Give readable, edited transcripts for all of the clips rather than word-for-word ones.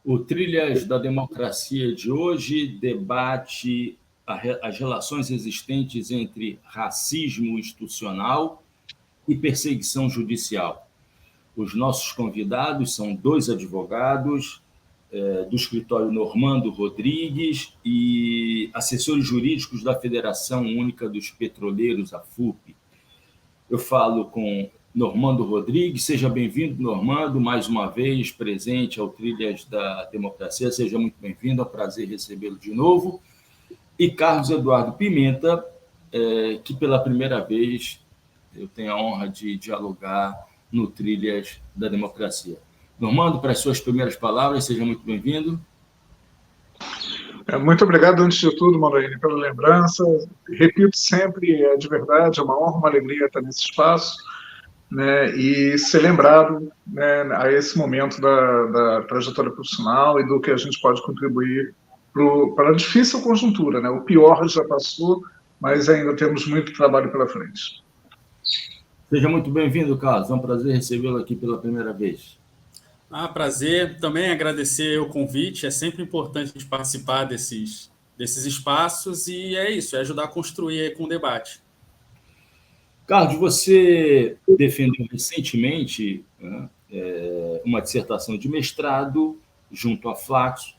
O Trilhas da Democracia de hoje debate as relações existentes entre racismo institucional e perseguição judicial. Os nossos convidados são dois advogados do escritório Normando Rodrigues e assessores jurídicos da Federação Única dos Petroleiros, a FUP. Eu falo com Normando Rodrigues. Seja bem-vindo, Normando, mais uma vez presente ao Trilhas da Democracia. Seja muito bem-vindo, é um prazer recebê-lo de novo. E Carlos Eduardo Pimenta, que pela primeira vez eu tenho a honra de dialogar no Trilhas da Democracia. Normando, para as suas primeiras palavras, seja muito bem-vindo. Muito obrigado, antes de tudo, Manoel, pela lembrança. Repito sempre, é de verdade, é uma honra, uma alegria estar nesse espaço, né, e ser lembrado, né, a esse momento da trajetória profissional e do que a gente pode contribuir para a difícil conjuntura, né? O pior já passou, mas ainda temos muito trabalho pela frente. Seja muito bem-vindo, Carlos. É um prazer recebê-lo aqui pela primeira vez. Prazer. Também agradecer o convite. É sempre importante a gente participar desses espaços e é isso, é ajudar a construir com o debate. Carlos, você defendeu recentemente, né, uma dissertação de mestrado junto à Flaxo,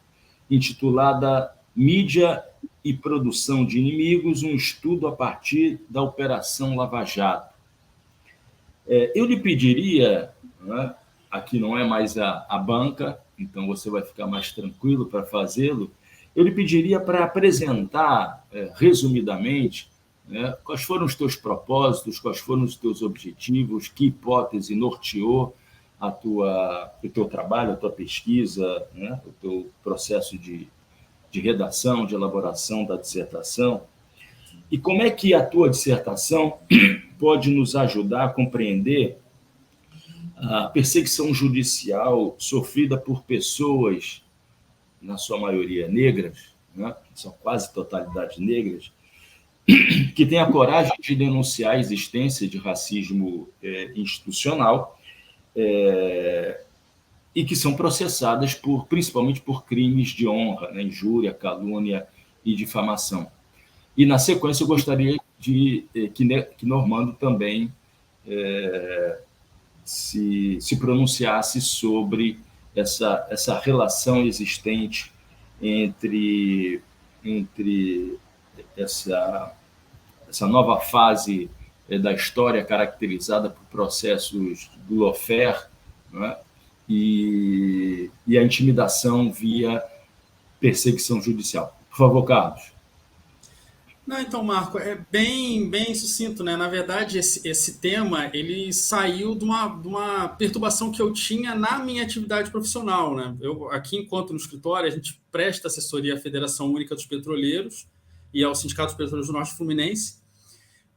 intitulada Mídia e Produção de Inimigos, um estudo a partir da Operação Lava Jato. Eu lhe pediria, né, aqui não é mais a banca, então você vai ficar mais tranquilo para fazê-lo, eu lhe pediria para apresentar, resumidamente, né, quais foram os teus propósitos, quais foram os teus objetivos, que hipótese norteou o teu trabalho, a tua pesquisa, né, o teu processo de redação, de elaboração da dissertação, e como é que a tua dissertação pode nos ajudar a compreender a perseguição judicial sofrida por pessoas, na sua maioria negras, né, são quase totalidade negras, que têm a coragem de denunciar a existência de racismo institucional e que são processadas principalmente por crimes de honra, né, injúria, calúnia e difamação. E, na sequência, eu gostaria que Normando também se pronunciasse sobre essa relação existente entre essa nova fase da história caracterizada por processos do lawfare, né, e a intimidação via perseguição judicial. Por favor, Carlos. Não, então, Marco, é bem sucinto, né? Na verdade, esse tema ele saiu de uma perturbação que eu tinha na minha atividade profissional, né? Eu, aqui, enquanto no escritório, a gente presta assessoria à Federação Única dos Petroleiros e ao Sindicato dos Petroleiros do Norte Fluminense.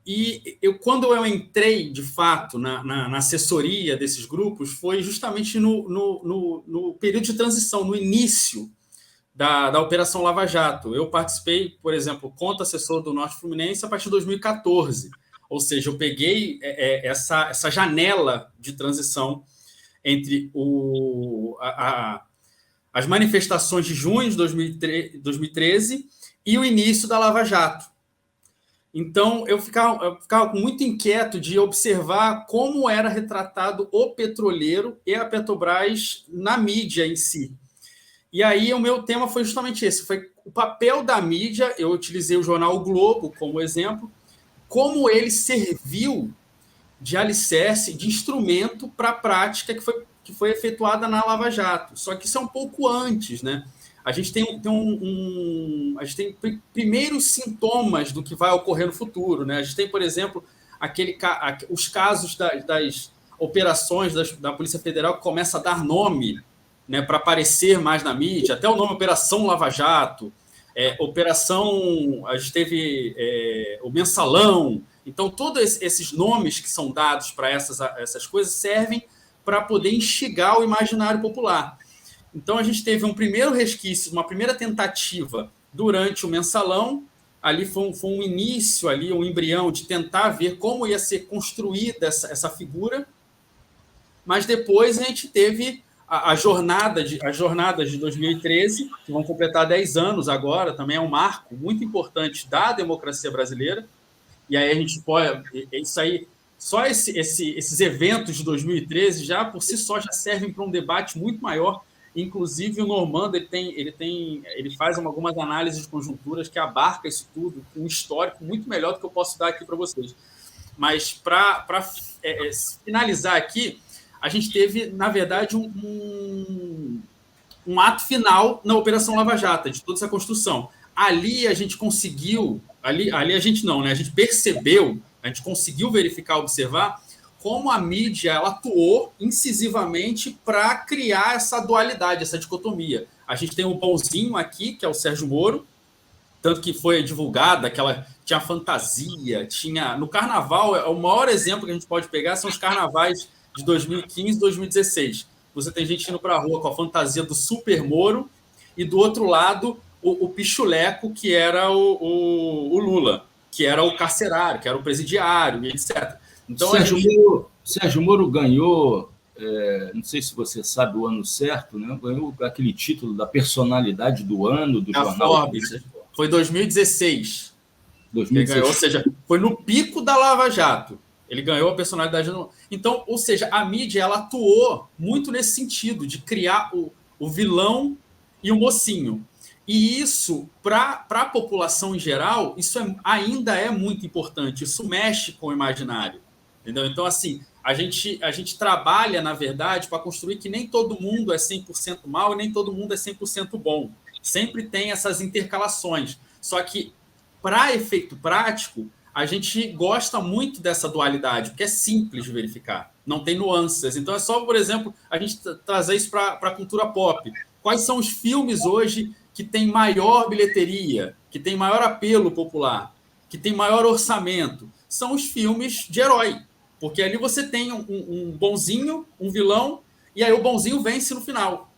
E quando eu entrei, de fato, na assessoria desses grupos, foi justamente no período de transição, no início da Operação Lava Jato. Eu participei, por exemplo, contra assessor do Norte Fluminense a partir de 2014. Ou seja, eu peguei essa janela de transição entre as manifestações de junho de 2013 e o início da Lava Jato. Então, eu ficava muito inquieto de observar como era retratado o petroleiro e a Petrobras na mídia em si. E aí o meu tema foi justamente esse, foi o papel da mídia. Eu utilizei o jornal O Globo como exemplo, como ele serviu de alicerce, de instrumento para a prática que foi efetuada na Lava Jato. Só que isso é um pouco antes, né? A gente tem a gente tem primeiros sintomas do que vai ocorrer no futuro, né? A gente tem, por exemplo, os casos das operações da Polícia Federal que começa a dar nome, né, para aparecer mais na mídia, até o nome Operação Lava Jato, a gente teve o Mensalão. Então, todos esses nomes que são dados para essas coisas servem para poder instigar o imaginário popular. Então, a gente teve um primeiro resquício, uma primeira tentativa durante o Mensalão. Ali foi um início, ali, um embrião de tentar ver como ia ser construída essa figura. Mas depois a gente teve as jornadas de 2013, que vão completar 10 anos agora, também é um marco muito importante da democracia brasileira. E aí a gente pode... Isso aí, só esses eventos de 2013, já por si só, já servem para um debate muito maior. Inclusive, o Normando ele faz algumas análises de conjunturas que abarca isso tudo, um histórico muito melhor do que eu posso dar aqui para vocês. Mas, para finalizar aqui, a gente teve, na verdade, um ato final na Operação Lava Jato, de toda essa construção. Ali a gente conseguiu... Ali a gente não, né? A gente percebeu, a gente conseguiu verificar, observar como a mídia ela atuou incisivamente para criar essa dualidade, essa dicotomia. A gente tem um bonzinho aqui, que é o Sérgio Moro, tanto que foi divulgada, tinha fantasia, tinha... No carnaval, o maior exemplo que a gente pode pegar são os carnavais de 2015 e 2016. Você tem gente indo para a rua com a fantasia do Super Moro e, do outro lado, o pichuleco, que era o Lula, que era o carcerário, que era o presidiário, e etc. Então, Sérgio Moro ganhou, não sei se você sabe o ano certo, né? Ganhou aquele título da personalidade do ano do jornal Forbes. Foi 2016. 2016. Ganhou, ou seja, foi no pico da Lava Jato. Ele ganhou a personalidade. Então, ou seja, a mídia ela atuou muito nesse sentido, de criar o vilão e o mocinho. E isso, para a população em geral, isso ainda é muito importante. Isso mexe com o imaginário. Entendeu? Então, assim, a gente trabalha, na verdade, para construir que nem todo mundo é 100% mal e nem todo mundo é 100% bom. Sempre tem essas intercalações. Só que, para efeito prático, a gente gosta muito dessa dualidade, porque é simples de verificar, não tem nuances. Então, é só, por exemplo, a gente trazer isso para a cultura pop. Quais são os filmes hoje que têm maior bilheteria, que têm maior apelo popular, que têm maior orçamento? São os filmes de herói. Porque ali você tem um bonzinho, um vilão, e aí o bonzinho vence no final.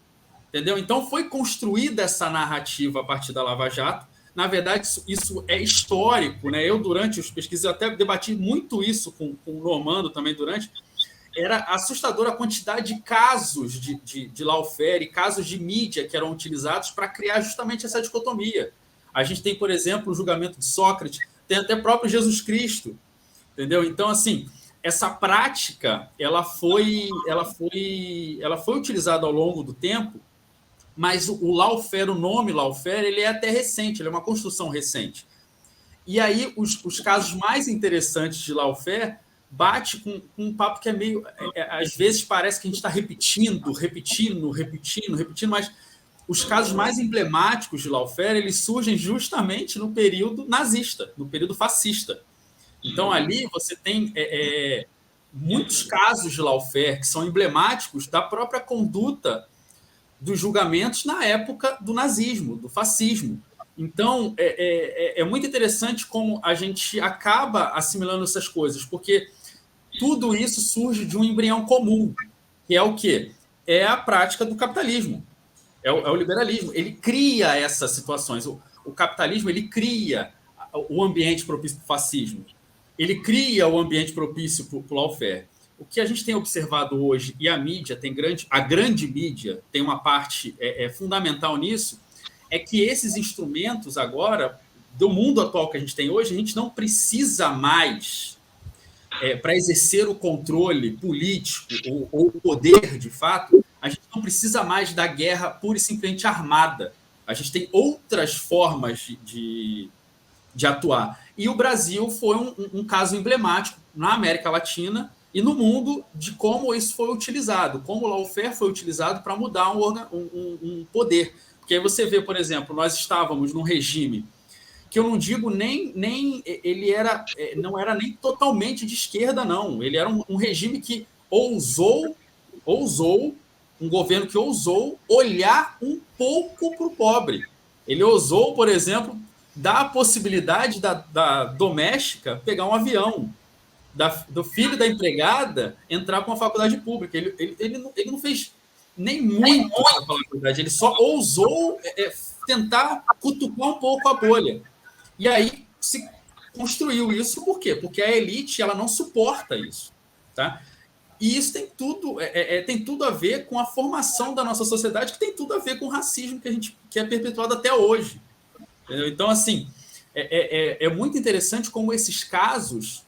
Entendeu? Então foi construída essa narrativa a partir da Lava Jato. Na verdade, isso é histórico, né? Eu, durante os pesquisas, eu até debati muito isso com o Normando também durante. Era assustadora a quantidade de casos de lawfare, casos de mídia que eram utilizados para criar justamente essa dicotomia. A gente tem, por exemplo, o julgamento de Sócrates, tem até próprio Jesus Cristo. Entendeu? Então, assim, essa prática ela foi utilizada ao longo do tempo, mas o lawfare, o nome lawfare, ele é até recente, ele é uma construção recente. E aí os casos mais interessantes de lawfare bate com um papo que é meio... às vezes parece que a gente está repetindo, mas os casos mais emblemáticos de lawfare, eles surgem justamente no período nazista, no período fascista. Então, ali você tem muitos casos de lawfare que são emblemáticos da própria conduta dos julgamentos na época do nazismo, do fascismo. Então, é muito interessante como a gente acaba assimilando essas coisas, porque tudo isso surge de um embrião comum, que é o quê? É a prática do capitalismo, é o liberalismo. Ele cria essas situações. O capitalismo ele cria o ambiente propício para o fascismo. Ele cria o ambiente propício para o lawfare. O que a gente tem observado hoje, e a mídia a grande mídia tem uma parte fundamental nisso, é que esses instrumentos agora, do mundo atual que a gente tem hoje, a gente não precisa mais, para exercer o controle político ou o poder, de fato, a gente não precisa mais da guerra pura e simplesmente armada. A gente tem outras formas de atuar. E o Brasil foi um caso emblemático na América Latina e no mundo de como isso foi utilizado, como o lawfare foi utilizado para mudar um poder. Porque aí você vê, por exemplo, nós estávamos num regime que eu não digo não era nem totalmente de esquerda, não. Ele era um regime que ousou, um governo que ousou olhar um pouco para o pobre. Ele ousou, por exemplo, dar a possibilidade da doméstica pegar um avião, do filho da empregada entrar para uma faculdade pública. Ele não fez nem muito, para falar a verdade. Ele só ousou tentar cutucar um pouco a bolha. E aí se construiu isso, por quê? Porque a elite ela não suporta isso. Tá? E isso tem tudo a ver com a formação da nossa sociedade, que tem tudo a ver com o racismo que é perpetuado até hoje. Entendeu? Então, assim, é muito interessante como esses casos,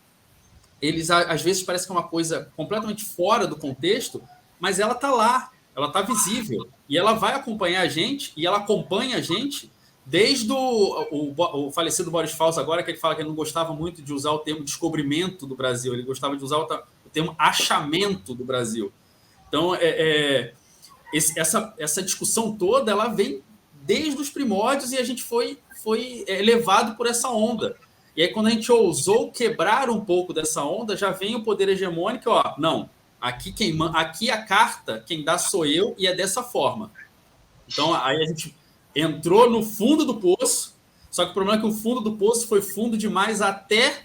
eles às vezes parecem que é uma coisa completamente fora do contexto, mas ela está lá, ela está visível, e ela vai acompanhar a gente, e ela acompanha a gente desde o falecido Boris Falso agora, que ele fala que ele não gostava muito de usar o termo descobrimento do Brasil, ele gostava de usar o termo achamento do Brasil. Então, essa discussão toda, ela vem desde os primórdios e a gente foi levado por essa onda. E aí, quando a gente ousou quebrar um pouco dessa onda, já vem o poder hegemônico, não, aqui a carta, quem dá sou eu, e é dessa forma. Então, aí a gente entrou no fundo do poço, só que o problema é que o fundo do poço foi fundo demais até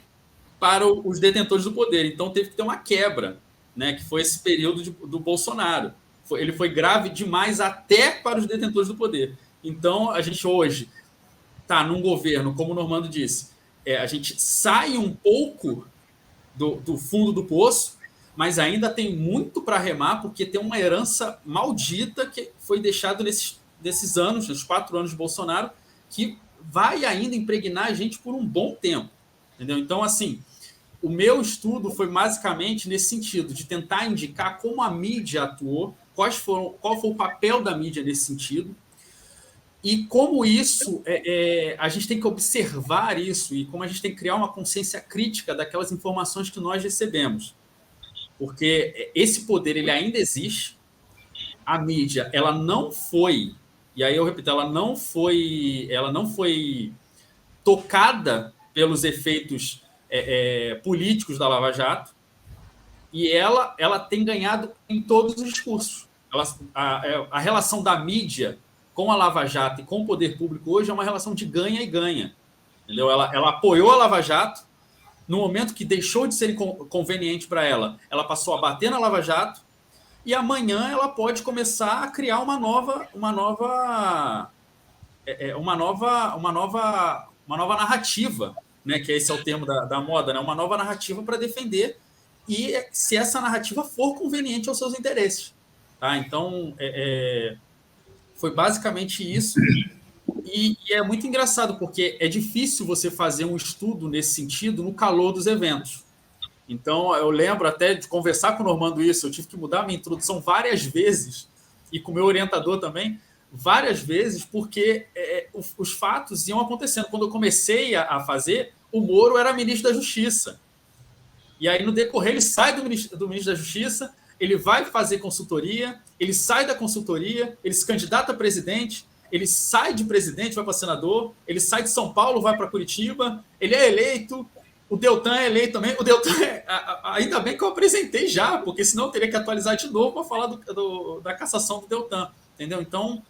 para os detentores do poder. Então, teve que ter uma quebra, né, que foi esse período do Bolsonaro. Ele foi grave demais até para os detentores do poder. Então, a gente hoje está num governo, como o Normando disse, a gente sai um pouco do fundo do poço, mas ainda tem muito para remar, porque tem uma herança maldita que foi deixada nesses anos, nos 4 anos de Bolsonaro, que vai ainda impregnar a gente por um bom tempo. Entendeu? Então, assim, o meu estudo foi basicamente nesse sentido, de tentar indicar como a mídia atuou, qual foi o papel da mídia nesse sentido, e como isso, a gente tem que observar isso, e como a gente tem que criar uma consciência crítica daquelas informações que nós recebemos. Porque esse poder, ele ainda existe, a mídia, ela não foi, e aí eu repito, ela não foi tocada pelos efeitos políticos da Lava Jato, e ela tem ganhado em todos os discursos. A relação da mídia com a Lava Jato e com o poder público hoje é uma relação de ganha e ganha. Entendeu? Ela apoiou a Lava Jato, no momento que deixou de ser conveniente para ela passou a bater na Lava Jato, e amanhã ela pode começar a criar uma nova narrativa, né? Que esse é o termo da moda, né? Uma nova narrativa para defender, e se essa narrativa for conveniente aos seus interesses. Tá? Então, foi basicamente isso. E é muito engraçado, porque é difícil você fazer um estudo nesse sentido no calor dos eventos. Então, eu lembro até de conversar com o Normando isso, eu tive que mudar minha introdução várias vezes, e com o meu orientador também, várias vezes, porque os fatos iam acontecendo. Quando eu comecei a fazer, o Moro era ministro da Justiça. E aí, no decorrer, ele sai do ministro da Justiça, ele vai fazer consultoria, ele sai da consultoria, ele se candidata a presidente, ele sai de presidente, vai para senador, ele sai de São Paulo, vai para Curitiba, ele é eleito, o Deltan é eleito também. O Deltan, ainda bem que eu apresentei já, porque senão eu teria que atualizar de novo para falar da cassação do Deltan, entendeu? Então,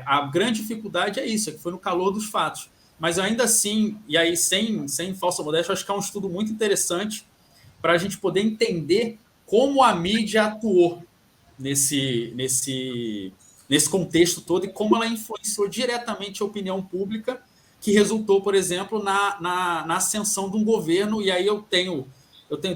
a grande dificuldade é isso, é que foi no calor dos fatos. Mas ainda assim, e aí sem falsa modéstia, eu acho que é um estudo muito interessante para a gente poder entender como a mídia atuou nesse contexto todo e como ela influenciou diretamente a opinião pública, que resultou, por exemplo, na ascensão de um governo, e aí eu tenho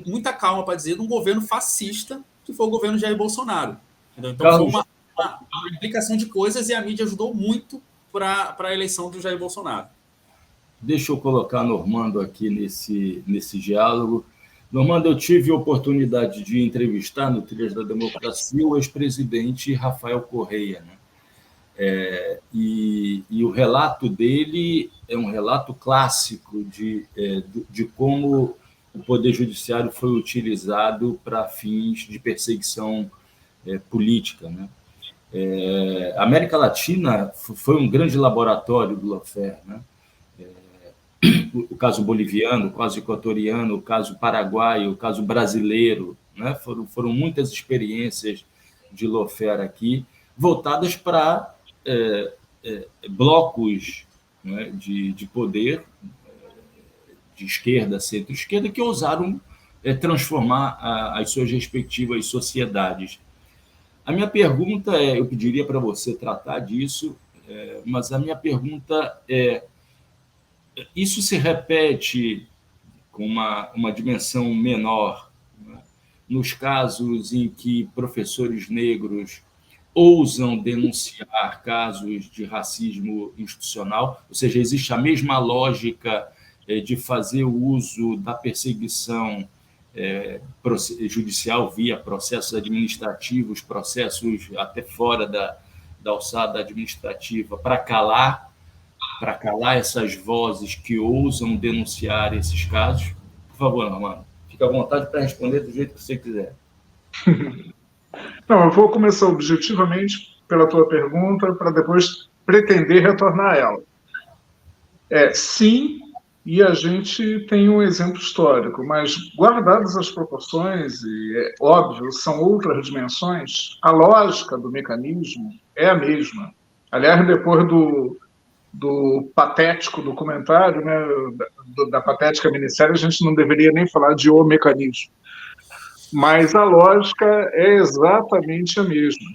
muita calma para dizer, de um governo fascista, que foi o governo Jair Bolsonaro. Entendeu? Então, Carlos, foi uma implicação de coisas, e a mídia ajudou muito para a eleição do Jair Bolsonaro. Deixa eu colocar Normando aqui nesse diálogo. Normando, eu tive a oportunidade de entrevistar no Trilhas da Democracia o ex-presidente Rafael Correia, né? E o relato dele é um relato clássico de como o Poder Judiciário foi utilizado para fins de perseguição política, né? A América Latina foi um grande laboratório do lawfare, né? O caso boliviano, o caso equatoriano, o caso paraguaio, o caso brasileiro, né? Foram muitas experiências de lawfare aqui, voltadas para blocos, né, de poder, de esquerda, centro-esquerda, que ousaram transformar as suas respectivas sociedades. A minha pergunta eu pediria para você tratar disso, mas a minha pergunta é: isso se repete com uma dimensão menor, né, nos casos em que professores negros ousam denunciar casos de racismo institucional, ou seja, existe a mesma lógica de fazer o uso da perseguição judicial via processos administrativos, processos até fora da alçada administrativa, para calar essas vozes que ousam denunciar esses casos. Por favor, Armando, fique à vontade para responder do jeito que você quiser. Não, eu vou começar objetivamente pela tua pergunta, para depois pretender retornar a ela. Sim, e a gente tem um exemplo histórico, mas guardadas as proporções, e óbvio, são outras dimensões, a lógica do mecanismo é a mesma. Aliás, depois do patético documentário, né, da patética minissérie, a gente não deveria nem falar de o mecanismo. Mas a lógica é exatamente a mesma.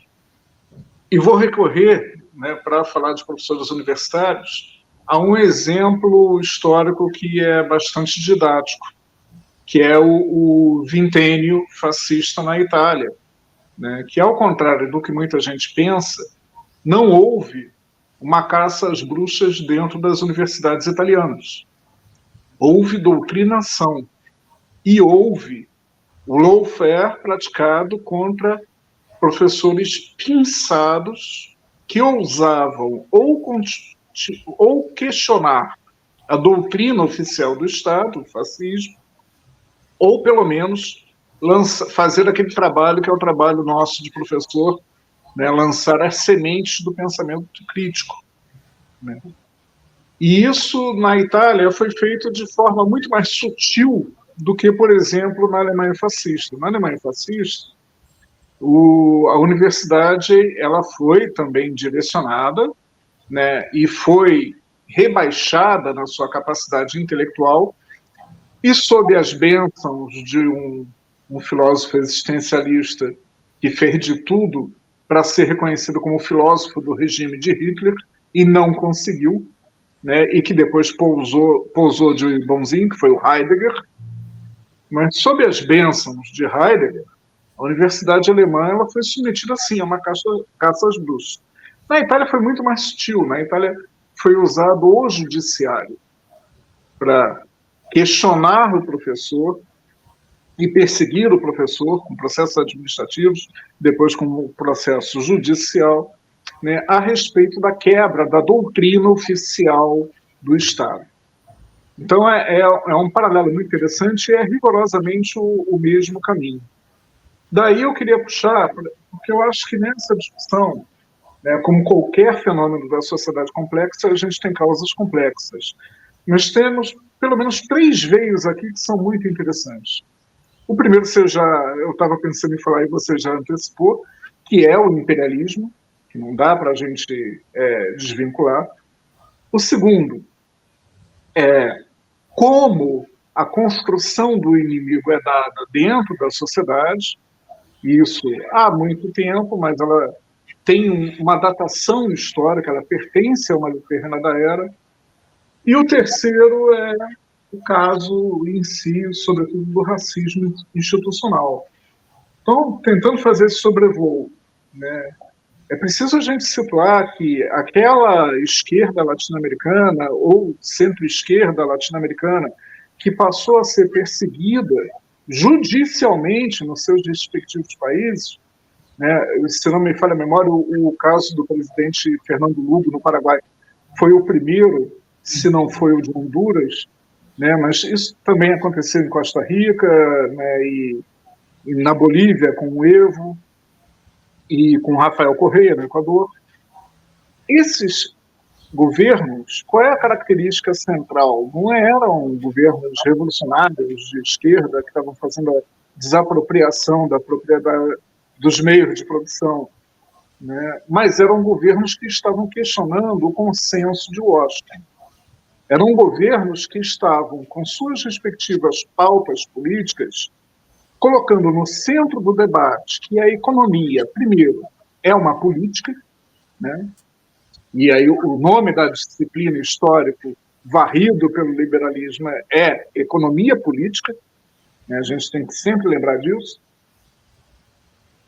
E vou recorrer, né, para falar de professores universitários, a um exemplo histórico que é bastante didático, que é o vintênio fascista na Itália, né, que, ao contrário do que muita gente pensa, não houve uma caça às bruxas dentro das universidades italianas. Houve doutrinação e houve o lawfare praticado contra professores pinçados que ousavam ou questionar a doutrina oficial do Estado, o fascismo, ou pelo menos fazer aquele trabalho que é o trabalho nosso de professor, né, lançar as sementes do pensamento crítico. Né? E isso, na Itália, foi feito de forma muito mais sutil do que, por exemplo, na Alemanha fascista. Na Alemanha fascista, a universidade ela foi também direcionada, né, e foi rebaixada na sua capacidade intelectual, e sob as bênçãos de um filósofo existencialista que fez de tudo para ser reconhecido como filósofo do regime de Hitler e não conseguiu, né, e que depois pousou de bonzinho, que foi o Heidegger. Mas sob as bênçãos de Heidegger, a universidade alemã ela foi submetida, sim, a uma caça às bruxas. Na Itália foi muito mais sutil. Na Itália foi usado o judiciário para questionar o professor e perseguir o professor com processos administrativos, depois com o processo judicial, né, a respeito da quebra da doutrina oficial do Estado. Então, é um paralelo muito interessante e é rigorosamente o mesmo caminho. Daí eu queria puxar, porque eu acho que nessa discussão, né, como qualquer fenômeno da sociedade complexa, a gente tem causas complexas. Nós temos pelo menos 3 veios aqui que são muito interessantes. O primeiro, eu estava pensando em falar e você já antecipou, que é o imperialismo, que não dá para a gente desvincular. O segundo é como a construção do inimigo é dada dentro da sociedade, isso há muito tempo, mas ela tem uma datação histórica, ela pertence a uma determinada era. E o terceiro é o caso em si, sobretudo do racismo institucional. Então, tentando fazer esse sobrevoo, né, é preciso a gente situar que aquela esquerda latino-americana ou centro-esquerda latino-americana que passou a ser perseguida judicialmente nos seus respectivos países, né, se não me falha a memória, o caso do presidente Fernando Lugo no Paraguai foi o primeiro, se não foi o de Honduras, né, mas isso também aconteceu em Costa Rica, né, e na Bolívia com o Evo, e com Rafael Correia, no Equador. Esses governos, qual é a característica central? Não eram governos revolucionários de esquerda que estavam fazendo a desapropriação da propriedade dos meios de produção, né? Mas eram governos que estavam questionando o consenso de Washington. Eram governos que estavam, com suas respectivas pautas políticas, colocando no centro do debate que a economia, primeiro, é uma política, né? E aí o nome da disciplina histórica varrido pelo liberalismo é economia política, né? A gente tem que sempre lembrar disso.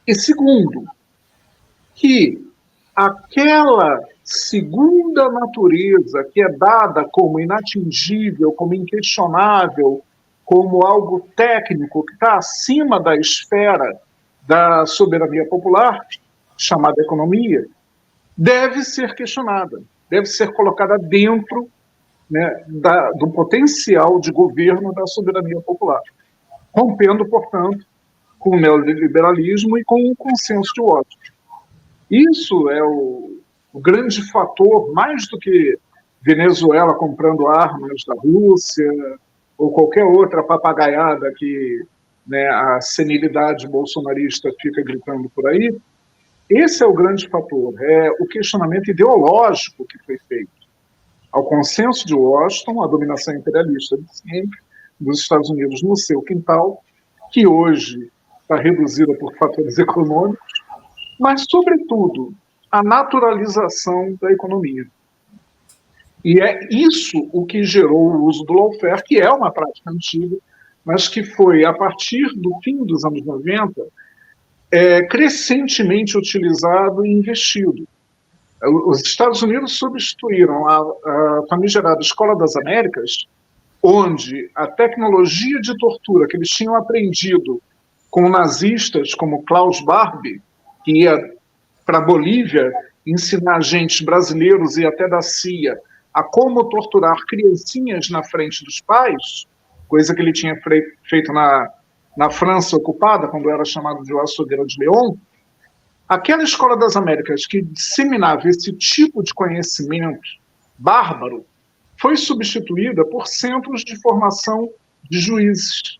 E segundo, que aquela segunda natureza que é dada como inatingível, como inquestionável, como algo técnico que está acima da esfera da soberania popular, chamada economia, deve ser questionada, deve ser colocada dentro, né, do potencial de governo da soberania popular, rompendo, portanto, com o neoliberalismo e com o consenso de Washington. Isso é o grande fator, mais do que Venezuela comprando armas da Rússia ou qualquer outra papagaiada que, né, a senilidade bolsonarista fica gritando por aí. Esse é o grande fator, é o questionamento ideológico que foi feito ao consenso de Washington, a dominação imperialista de sempre, dos Estados Unidos no seu quintal, que hoje está reduzida por fatores econômicos, mas, sobretudo, a naturalização da economia. E é isso o que gerou o uso do lawfare, que é uma prática antiga, mas que foi, a partir do fim dos anos 90, crescentemente utilizado e investido. Os Estados Unidos substituíram a famigerada Escola das Américas, onde a tecnologia de tortura que eles tinham aprendido com nazistas como Klaus Barbie, que ia para a Bolívia ensinar agentes brasileiros e até da CIA a como torturar criancinhas na frente dos pais, coisa que ele tinha feito na França ocupada, quando era chamado de açougueiro de León. Aquela Escola das Américas que disseminava esse tipo de conhecimento bárbaro foi substituída por centros de formação de juízes,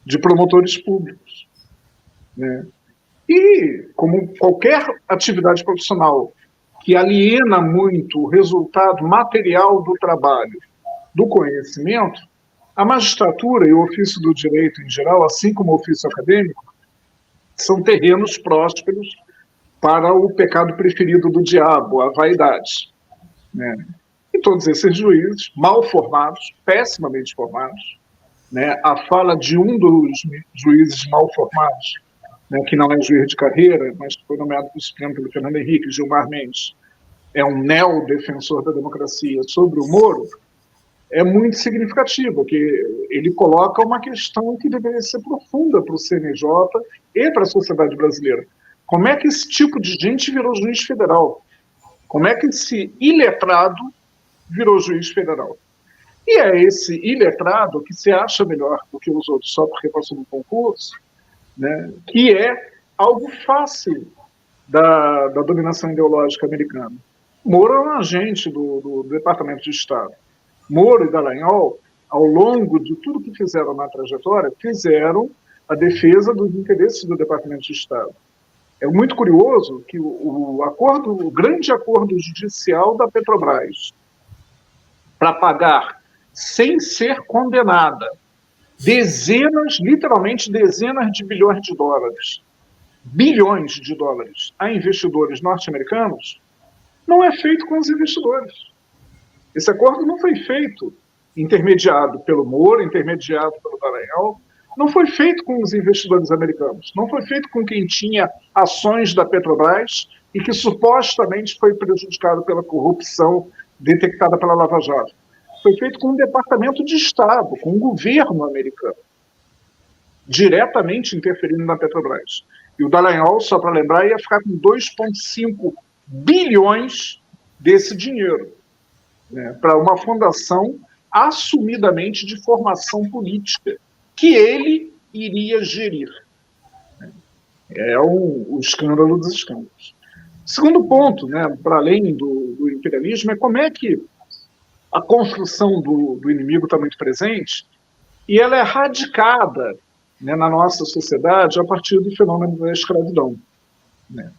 de promotores públicos, né? E, como qualquer atividade profissional que aliena muito o resultado material do trabalho, do conhecimento, a magistratura e o ofício do direito em geral, assim como o ofício acadêmico, são terrenos prósperos para o pecado preferido do diabo, a vaidade, né? E todos esses juízes, mal formados, pessimamente formados, né? A fala de um dos juízes mal formados, né, que não é juiz de carreira, mas foi nomeado para o Supremo pelo Fernando Henrique, Gilmar Mendes, é um neo-defensor da democracia, sobre o Moro, é muito significativo, porque ele coloca uma questão que deveria ser profunda para o CNJ e para a sociedade brasileira. Como é que esse tipo de gente virou juiz federal? Como é que esse iletrado virou juiz federal? E é esse iletrado que se acha melhor do que os outros só porque passou no concurso, né, que é algo fácil da dominação ideológica americana. Moro é um agente do Departamento de Estado. Moro e Dallagnol, ao longo de tudo que fizeram na trajetória, fizeram a defesa dos interesses do Departamento de Estado. É muito curioso que o grande acordo judicial da Petrobras para pagar, sem ser condenada, literalmente dezenas de bilhões de dólares a investidores norte-americanos, não é feito com os investidores. Esse acordo não foi feito intermediado pelo Moro, intermediado pelo Dallagnol, não foi feito com os investidores americanos, não foi feito com quem tinha ações da Petrobras e que supostamente foi prejudicado pela corrupção detectada pela Lava Jato. Foi feito com o Departamento de Estado, com o governo americano, diretamente interferindo na Petrobras. E o Dallagnol, só para lembrar, ia ficar com 2,5 bilhões desse dinheiro, né, para uma fundação assumidamente de formação política, que ele iria gerir. É o escândalo dos escândalos. Segundo ponto, né, para além do imperialismo, é como é que a construção do inimigo está muito presente e ela é radicada, né, na nossa sociedade a partir do fenômeno da escravidão, né?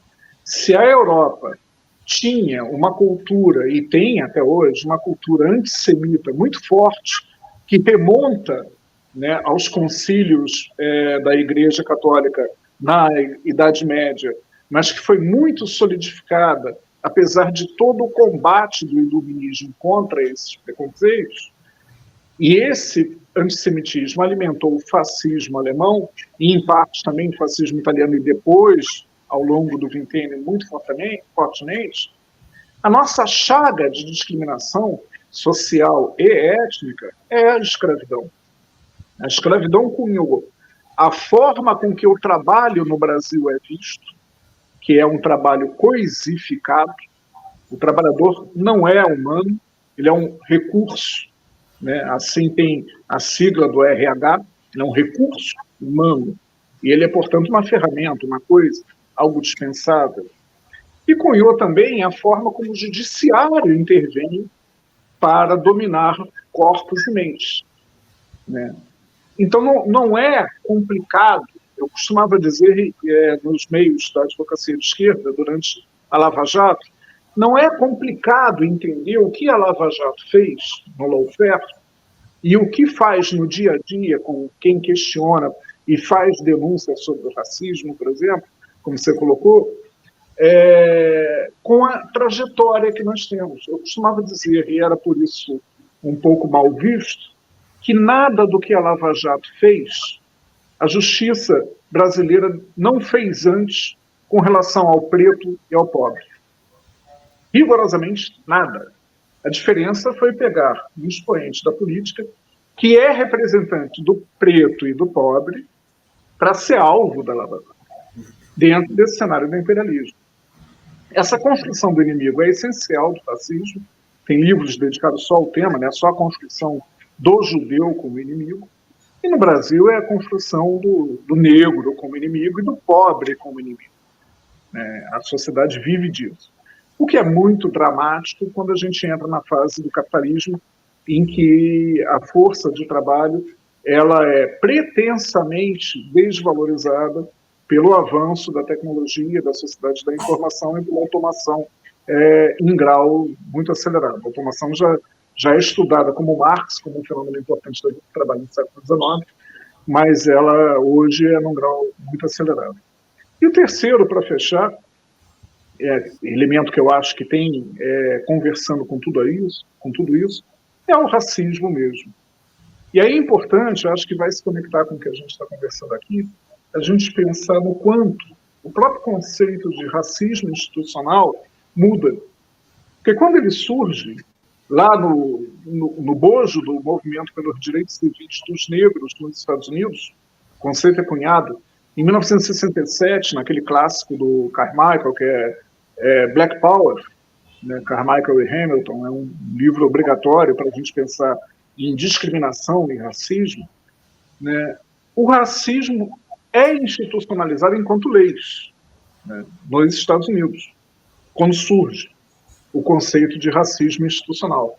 Se a Europa tinha uma cultura, e tem até hoje, uma cultura antissemita muito forte, que remonta, né, aos concílios da Igreja Católica na Idade Média, mas que foi muito solidificada, apesar de todo o combate do iluminismo contra esses preconceitos, E esse antissemitismo alimentou o fascismo alemão, e em parte também o fascismo italiano, e depois, ao longo do vintênio, muito fortemente, a nossa chaga de discriminação social e étnica é a escravidão. A escravidão cunhou a forma com que o trabalho no Brasil é visto, que é um trabalho coisificado. O trabalhador não é humano, ele é um recurso, né? Assim tem a sigla do RH, ele é um recurso humano, e ele é, portanto, uma ferramenta, uma coisa, algo dispensável. E cunhou também a forma como o judiciário intervém para dominar corpos e mentes, né? Então, não é complicado. Eu costumava dizer nos meios da advocacia de esquerda, durante a Lava Jato, não é complicado entender o que a Lava Jato fez no lawfare e o que faz no dia a dia com quem questiona e faz denúncias sobre o racismo, por exemplo, como você colocou, com a trajetória que nós temos. Eu costumava dizer, e era por isso um pouco mal visto, que nada do que a Lava Jato fez, a justiça brasileira não fez antes com relação ao preto e ao pobre. Rigorosamente nada. A diferença foi pegar um expoente da política que é representante do preto e do pobre para ser alvo da Lava Jato, dentro desse cenário do imperialismo. Essa construção do inimigo é essencial do fascismo. Tem livros dedicados só ao tema, né? Só a construção do judeu como inimigo. E no Brasil é a construção do negro como inimigo e do pobre como inimigo. A sociedade vive disso. O que é muito dramático quando a gente entra na fase do capitalismo, em que a força de trabalho ela é pretensamente desvalorizada pelo avanço da tecnologia, da sociedade da informação e pela automação em grau muito acelerado. A automação já é estudada como Marx, como um fenômeno importante do trabalho no século XIX, mas ela hoje é num grau muito acelerado. E o terceiro, para fechar, elemento que eu acho que tem conversando com tudo isso, é o racismo mesmo. E aí é importante, eu acho que vai se conectar com o que a gente está conversando aqui, a gente pensar no quanto o próprio conceito de racismo institucional muda. Porque quando ele surge, lá no bojo do movimento pelos direitos civis dos negros nos Estados Unidos, o conceito é cunhado em 1967, naquele clássico do Carmichael, que é Black Power, né? Carmichael e Hamilton, é um livro obrigatório para a gente pensar em discriminação e racismo, né? O racismo é institucionalizado enquanto leis, né, nos Estados Unidos, quando surge o conceito de racismo institucional.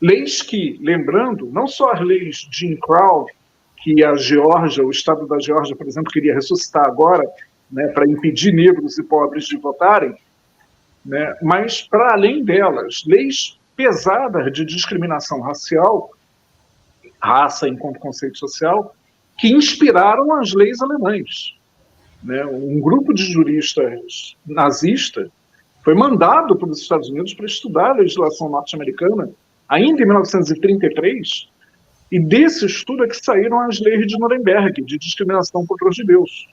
Leis que, lembrando, não só as leis de Jim Crow, que a Geórgia, o estado da Geórgia, por exemplo, queria ressuscitar agora, né, para impedir negros e pobres de votarem, né, mas, para além delas, leis pesadas de discriminação racial, raça enquanto conceito social, que inspiraram as leis alemãs. Né? Um grupo de juristas nazistas foi mandado para os Estados Unidos para estudar a legislação norte-americana, ainda em 1933, e desse estudo é que saíram as leis de Nuremberg, de discriminação contra os judeus.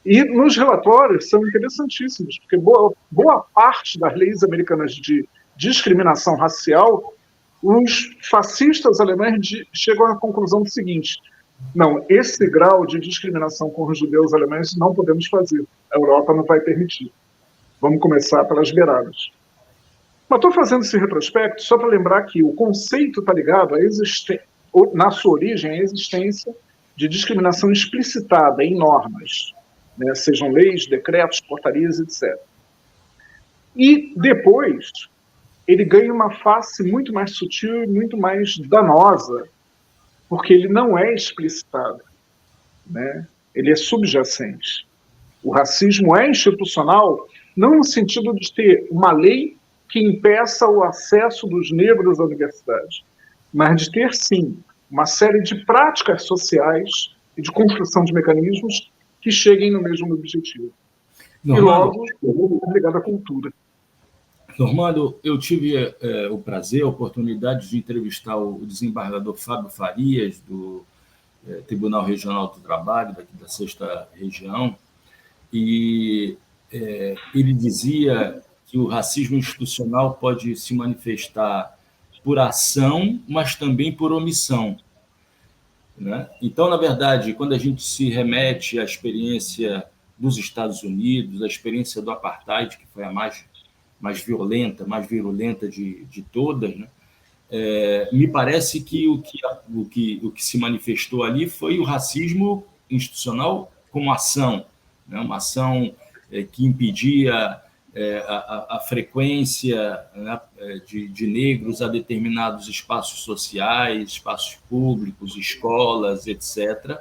E nos relatórios são interessantíssimos, porque boa parte das leis americanas de discriminação racial, os fascistas alemães chegam à conclusão do seguinte: não, esse grau de discriminação com os judeus alemães não podemos fazer. A Europa não vai permitir. Vamos começar pelas beiradas. Mas estou fazendo esse retrospecto só para lembrar que o conceito está ligado na sua origem, à existência de discriminação explicitada em normas, né, sejam leis, decretos, portarias, etc. E depois ele ganha uma face muito mais sutil e muito mais danosa, porque ele não é explicitado, né? Ele é subjacente. O racismo é institucional, não no sentido de ter uma lei que impeça o acesso dos negros à universidade, mas de ter, sim, uma série de práticas sociais e de construção de mecanismos que cheguem no mesmo objetivo. E logo, ligado à cultura. Normando, eu tive o prazer, a oportunidade de entrevistar o desembargador Fábio Farias, do Tribunal Regional do Trabalho, daqui da 6ª Região, e ele dizia que o racismo institucional pode se manifestar por ação, mas também por omissão, né? Então, na verdade, quando a gente se remete à experiência dos Estados Unidos, à experiência do apartheid, que foi a mais violenta, mais virulenta de todas, né? Me parece que o que se manifestou ali foi o racismo institucional como ação, né? Uma ação que impedia a frequência, né, de negros a determinados espaços sociais, espaços públicos, escolas, etc.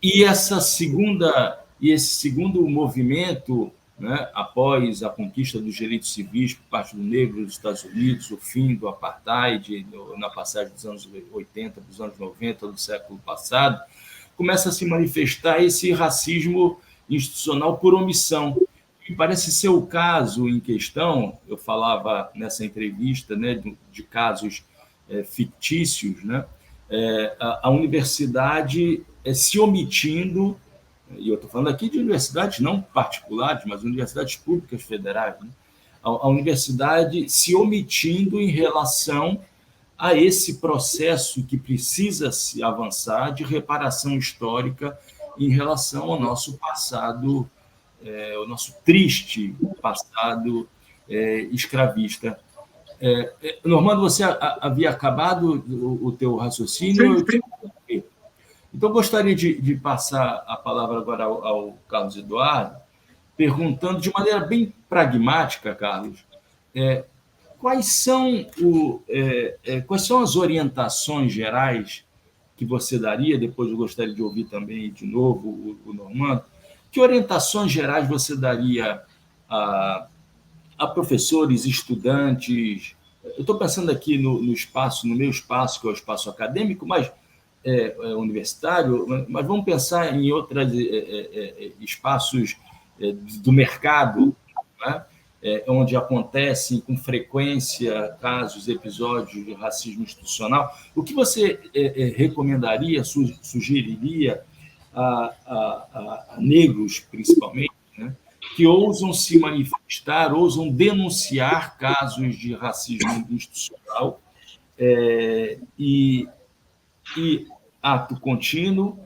E esse segundo movimento, né, após a conquista dos direitos civis por parte do negro nos Estados Unidos, o fim do apartheid, na passagem dos anos 80, dos anos 90 do século passado, começa a se manifestar esse racismo institucional por omissão. E parece ser o caso em questão, eu falava nessa entrevista, né, de casos fictícios, né, a universidade se omitindo, e eu estou falando aqui de universidades não particulares, mas universidades públicas federais, né, a universidade se omitindo em relação a esse processo que precisa se avançar de reparação histórica em relação ao nosso passado, o nosso triste passado escravista. Normando, você havia acabado o teu raciocínio? Sim, sim. Então, gostaria de passar a palavra agora ao Carlos Eduardo, perguntando de maneira bem pragmática, Carlos, quais são as orientações gerais que você daria? Depois eu gostaria de ouvir também de novo o Normando. Que orientações gerais você daria a professores, estudantes? Eu estou pensando aqui no meu espaço, que é o espaço acadêmico, mas universitário, mas vamos pensar em outros espaços do mercado, né? Onde acontecem com frequência casos, episódios de racismo institucional. O que você recomendaria, sugeriria a negros, principalmente, né, que ousam se manifestar, ousam denunciar casos de racismo institucional e ato contínuo,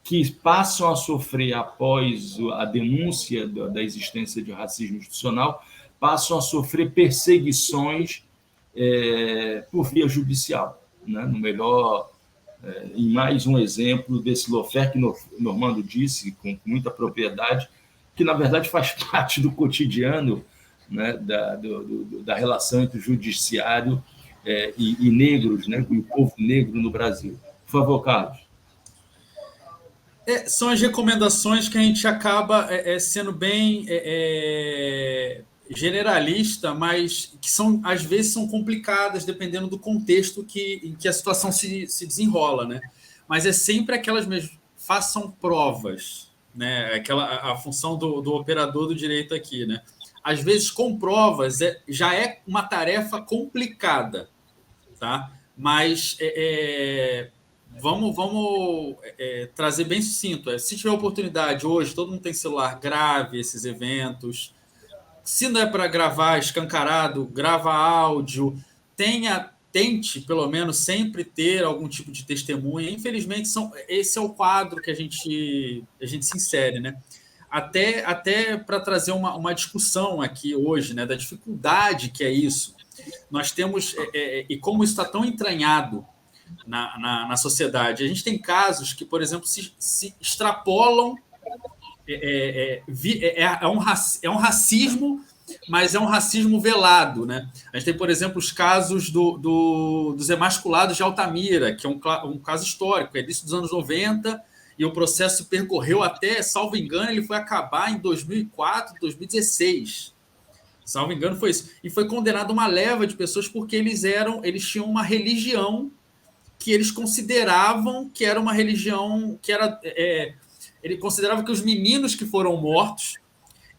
que passam a sofrer, após a denúncia da existência de racismo institucional, passam a sofrer perseguições por via judicial, né? No melhor, em mais um exemplo desse lawfare que Normando disse com muita propriedade, que, na verdade, faz parte do cotidiano, né, da relação entre o judiciário e negros, né, e o povo negro no Brasil. Por favor, Carlos. São as recomendações que a gente acaba sendo bem generalista, mas que às vezes são complicadas, dependendo do contexto em que a situação se desenrola, né? Mas é sempre aquelas mesmas, façam provas, né? A função do operador do direito aqui, né? Às vezes, com provas, já é uma tarefa complicada, tá? Mas vamos trazer bem sucinto. Se tiver oportunidade hoje, todo mundo tem celular, grave esses eventos. Se não é para gravar escancarado, grava áudio. Tente, pelo menos, sempre ter algum tipo de testemunha. Infelizmente, esse é o quadro que a gente se insere, né? Até para trazer uma discussão aqui hoje, né, da dificuldade que é isso. Nós temos, e como isso está tão entranhado na sociedade. A gente tem casos que, por exemplo, se extrapolam. É um racismo, mas é um racismo velado, né? A gente tem, por exemplo, os casos dos emasculados de Altamira, que é um caso histórico, é início dos anos 90, e o processo percorreu até, salvo engano, ele foi acabar em 2004, 2016. Salvo engano, foi isso. E foi condenado uma leva de pessoas porque eles tinham uma religião que eles consideravam que era uma religião que era... ele considerava que os meninos que foram mortos,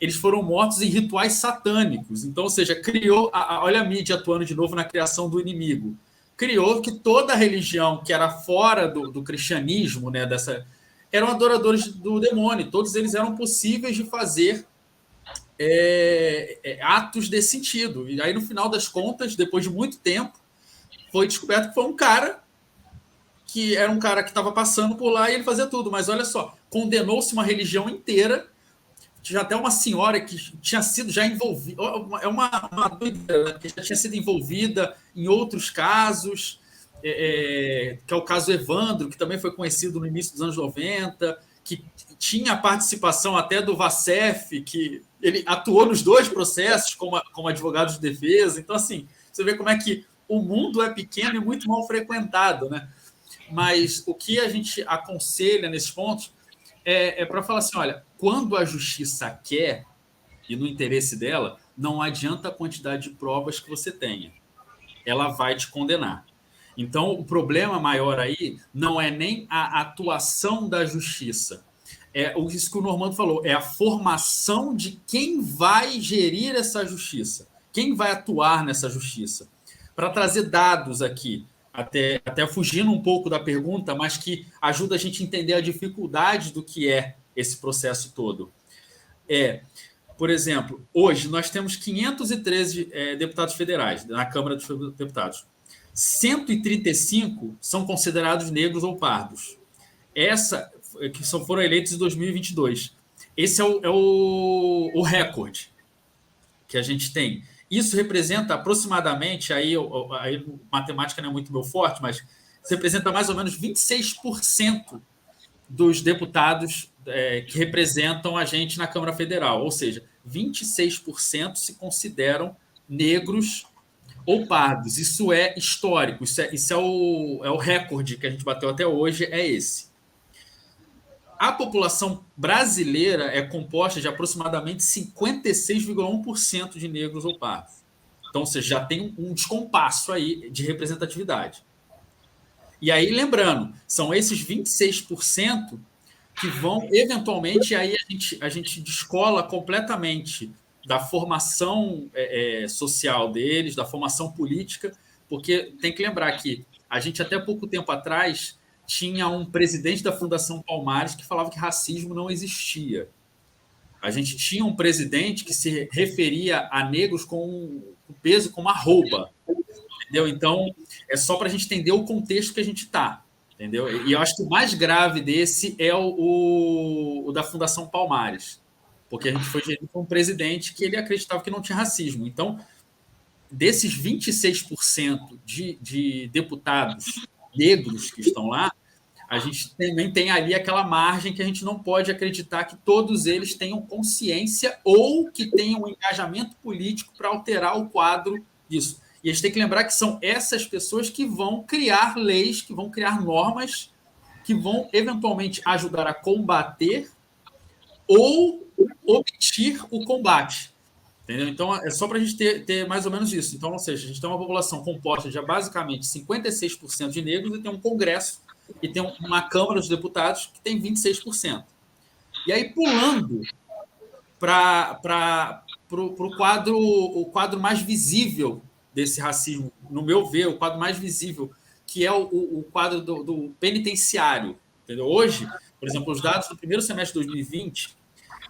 eles foram mortos em rituais satânicos. Então, ou seja, criou... olha a mídia atuando de novo na criação do inimigo. Criou que toda religião que era fora do cristianismo, né, eram adoradores do demônio. Todos eles eram possíveis de fazer atos desse sentido. E aí, no final das contas, depois de muito tempo, foi descoberto que foi um cara que era um cara que estava passando por lá e ele fazia tudo. Mas olha só, condenou-se uma religião inteira. Tinha até uma senhora que tinha sido já envolvida, é uma doideira, né? Que já tinha sido envolvida em outros casos, que é o caso Evandro, que também foi conhecido no início dos anos 90, que tinha a participação até do Vacef, que ele atuou nos 2 processos como advogado de defesa. Então, assim, você vê como é que o mundo é pequeno e muito mal frequentado, né? Mas o que a gente aconselha nesses pontos para falar assim, olha, quando a justiça quer, e no interesse dela, não adianta a quantidade de provas que você tenha. Ela vai te condenar. Então, o problema maior aí não é nem a atuação da justiça. Isso que o Normando falou, é a formação de quem vai gerir essa justiça, quem vai atuar nessa justiça. Para trazer dados aqui, até fugindo um pouco da pergunta, mas que ajuda a gente a entender a dificuldade do que é esse processo todo. Por exemplo, hoje nós temos 513 deputados federais na Câmara dos Deputados. 135 são considerados negros ou pardos. Que foram eleitos em 2022. Esse é o recorde que a gente tem. Isso representa aproximadamente, aí matemática não é muito meu forte, mas representa mais ou menos 26% dos deputados que representam a gente na Câmara Federal. Ou seja, 26% se consideram negros ou pardos. Isso é histórico, isso é o recorde que a gente bateu até hoje, é esse. A população brasileira é composta de aproximadamente 56,1% de negros ou pardos. Então, você já tem um descompasso aí de representatividade. E aí, lembrando, são esses 26% que vão, eventualmente, aí a gente descola completamente da formação social deles, da formação política, porque tem que lembrar que a gente, até pouco tempo atrás, tinha um presidente da Fundação Palmares que falava que racismo não existia. A gente tinha um presidente que se referia a negros com peso como arroba. Entendeu? Então, é só para a gente entender o contexto que a gente está. Entendeu? E eu acho que o mais grave desse é o da Fundação Palmares, porque a gente foi gerido com um presidente que ele acreditava que não tinha racismo. Então, desses 26% de deputados negros que estão lá, a gente também tem ali aquela margem que a gente não pode acreditar que todos eles tenham consciência ou que tenham um engajamento político para alterar o quadro disso. E a gente tem que lembrar que são essas pessoas que vão criar leis, que vão criar normas, que vão eventualmente ajudar a combater ou omitir o combate. Entendeu? Então, é só para a gente ter mais ou menos isso. Então, ou seja, a gente tem uma população composta de basicamente 56% de negros e tem um Congresso e tem uma Câmara dos Deputados que tem 26%. E aí, pulando para o quadro mais visível desse racismo, no meu ver, o quadro mais visível, que é o quadro do penitenciário. Entendeu? Hoje, por exemplo, os dados do primeiro semestre de 2020,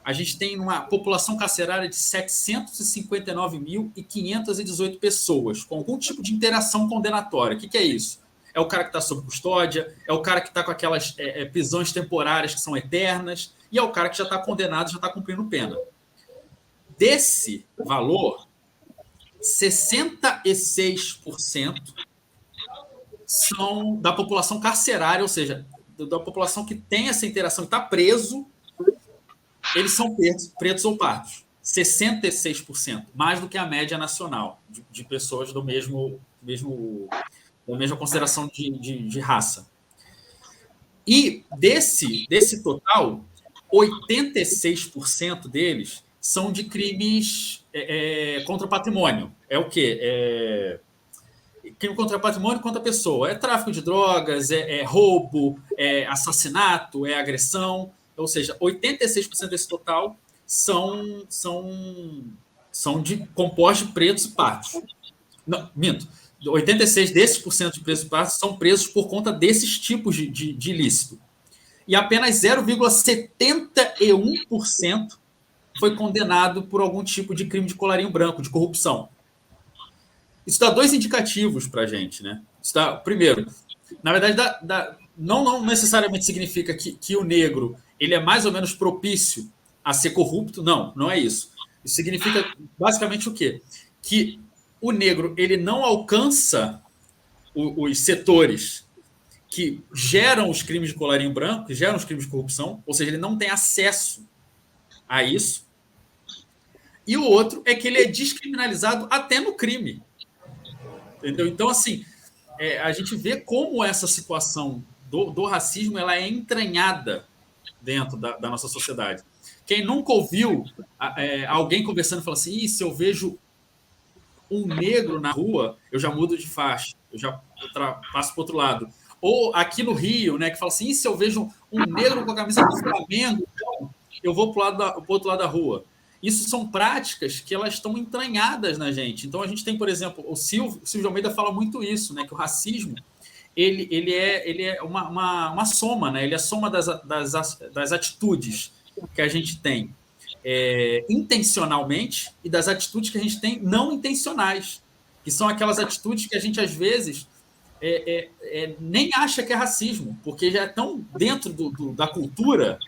a gente tem uma população carcerária de 759.518 pessoas, com algum tipo de interação condenatória. O que é isso? É o cara que está sob custódia, é o cara que está com aquelas prisões temporárias que são eternas, e é o cara que já está condenado, já está cumprindo pena. Desse valor, 66% são da população carcerária, ou seja, da população que tem essa interação e está preso, eles são pretos ou pardos. 66%, mais do que a média nacional de pessoas da mesma consideração de raça. E desse total, 86% deles são de crimes contra o patrimônio. É o quê? Crime contra o patrimônio, contra a pessoa. É tráfico de drogas, é roubo, é assassinato, é agressão. Ou seja, 86% desse total são compostos de pretos e pardos. Não, minto. 86 desses % de presos e pardos são presos por conta desses tipos de ilícito. E apenas 0,71% foi condenado por algum tipo de crime de colarinho branco, de corrupção. Isso dá 2 indicativos para a gente, né? Primeiro, na verdade, não necessariamente significa que o negro ele é mais ou menos propício a ser corrupto. Não é isso. Isso significa basicamente o quê? Que o negro ele não alcança os setores que geram os crimes de colarinho branco, que geram os crimes de corrupção, ou seja, ele não tem acesso a isso. E o outro é que ele é descriminalizado até no crime. Entendeu? Então, assim, a gente vê como essa situação do racismo ela é entranhada dentro da nossa sociedade. Quem nunca ouviu alguém conversando e falando assim, se eu vejo um negro na rua, eu já mudo de faixa, eu já passo para o outro lado. Ou aqui no Rio, né, que fala assim, se eu vejo um negro com a camisa do Flamengo, então, eu vou para o outro lado da rua. Isso são práticas que elas estão entranhadas na gente. Então, a gente tem, por exemplo, o Silvio Almeida fala muito isso, né, que o racismo ele é uma soma, né? Ele é a soma das atitudes que a gente tem intencionalmente e das atitudes que a gente tem não intencionais, que são aquelas atitudes que a gente, às vezes, nem acha que é racismo, porque já é tão dentro da cultura,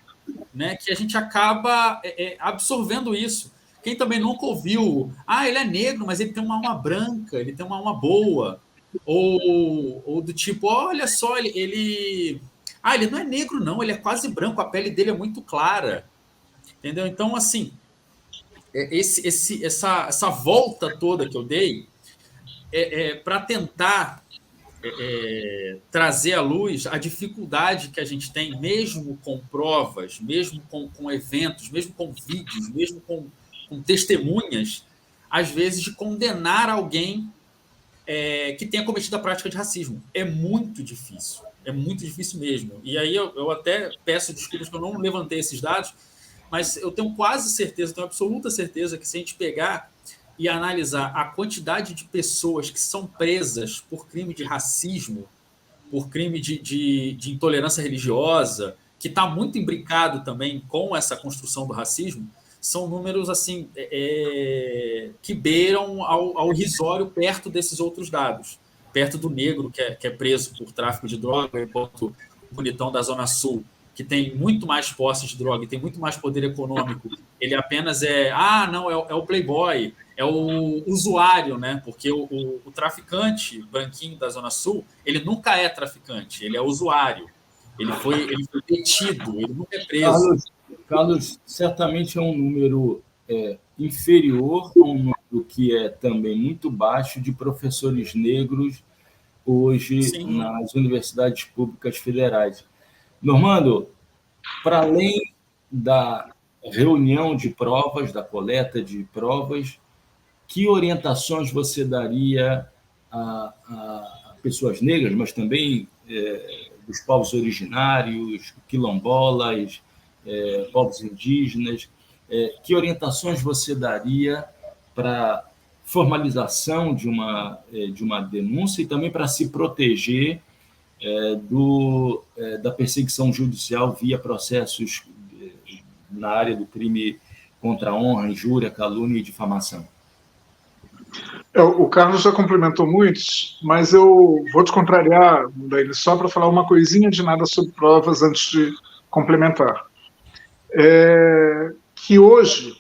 né, que a gente acaba absorvendo isso. Quem também nunca ouviu, ele é negro, mas ele tem uma alma branca, ele tem uma alma boa, ou do tipo, olha só, ele não é negro não, ele é quase branco, a pele dele é muito clara, entendeu? Então, assim, essa volta toda que eu dei para tentar trazer à luz a dificuldade que a gente tem, mesmo com provas, mesmo com eventos, mesmo com vídeos, mesmo com testemunhas, às vezes de condenar alguém que tenha cometido a prática de racismo. É muito difícil mesmo. E aí eu até peço desculpas que eu não levantei esses dados, mas eu tenho quase certeza, tenho absoluta certeza que se a gente pegar e analisar a quantidade de pessoas que são presas por crime de racismo, por crime de intolerância religiosa, que está muito imbricado também com essa construção do racismo, são números assim que beiram ao irrisório perto desses outros dados, perto do negro que é preso por tráfico de droga, enquanto o bonitão da Zona Sul, que tem muito mais posse de droga e tem muito mais poder econômico, ele apenas é o playboy, é o usuário, né? Porque o traficante branquinho da Zona Sul, ele nunca é traficante, ele é usuário. Ele foi detido, ele nunca é preso. Carlos, certamente é um número inferior a um número que é também muito baixo de professores negros hoje Sim. nas universidades públicas federais. Normando, para além da reunião de provas, da coleta de provas, que orientações você daria a pessoas negras, mas também dos povos originários, quilombolas, povos indígenas? Que orientações você daria para formalização de uma denúncia e também para se proteger da perseguição judicial via processos na área do crime contra a honra, injúria, calúnia e difamação? O Carlos já complementou muitos, mas eu vou te contrariar, Daí, só para falar uma coisinha de nada sobre provas antes de complementar. Que hoje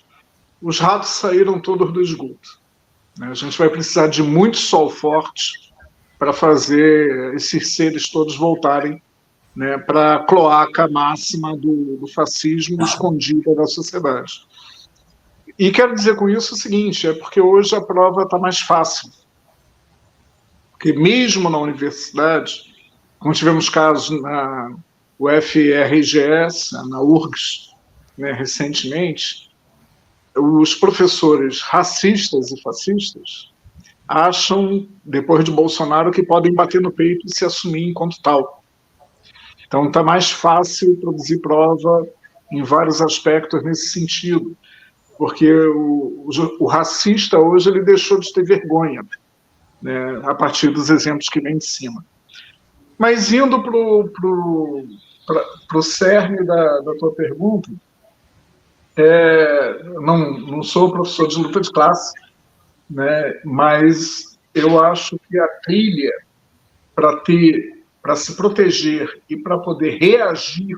os ratos saíram todos do esgoto. A gente vai precisar de muito sol forte para fazer esses seres todos voltarem, né, para a cloaca máxima do fascismo escondida da sociedade. E quero dizer com isso o seguinte, porque hoje a prova está mais fácil. Porque mesmo na universidade, como tivemos casos na UFRGS, na URGS, né, recentemente, os professores racistas e fascistas acham, depois de Bolsonaro, que podem bater no peito e se assumir enquanto tal. Então está mais fácil produzir prova em vários aspectos nesse sentido. porque o racista hoje ele deixou de ter vergonha, né, a partir dos exemplos que vem de cima. Mas indo para o cerne da tua pergunta, não sou professor de luta de classe, né, mas eu acho que a trilha para se proteger e para poder reagir,